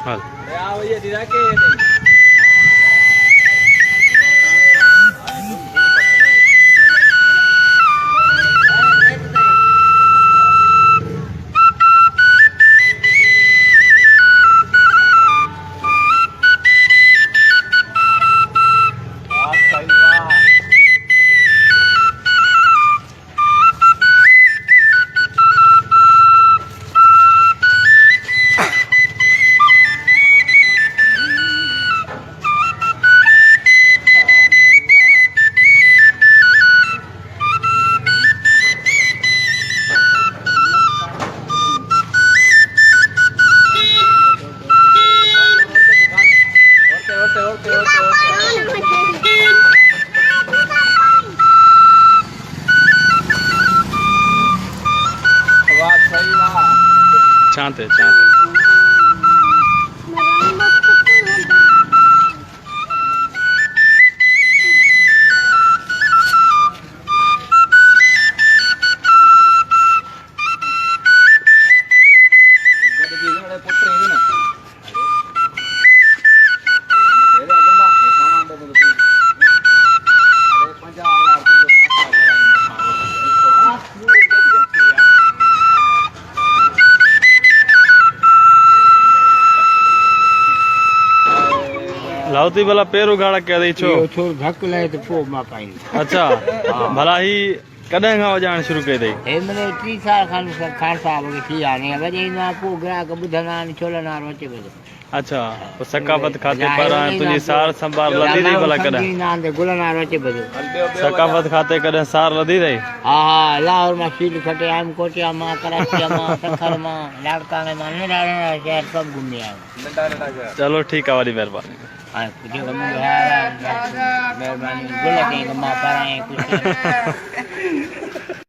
हल चाहते चाहते लावती भला पैर उगाड़ा क्या दी छो थोरो धक लाए तो पोइ मां पाईंदी। अच्छा भला ही कॾहिं खां वॼाइण शुरू कई अथई? हे मने 3 साल खान साहब खे थी विया आहिनि वॼाईंदो आहियां पोइ ग्राहक ॿुधंदा आहिनि छोलनि वारो अचे पियो। अच्छा तो सकाफत खाते पर तुझी सार संभाल लधी थई भला कॾहिं? गुलनि वारो अचे पियो। सकाफत खाते कॾहिं सार लधी थई? हा हा लाहौर मां शील खटे आयुमि कोटिया मां कराची मां सखर मां लाड़काने मां नंढा नंढा शहर सभु घुमी आयुमि। चलो ठीक आहे वॾी महिरबानी। जेको मुंहिंजो हाल आहे महिरबानी गुल कई मां पाराए कुझु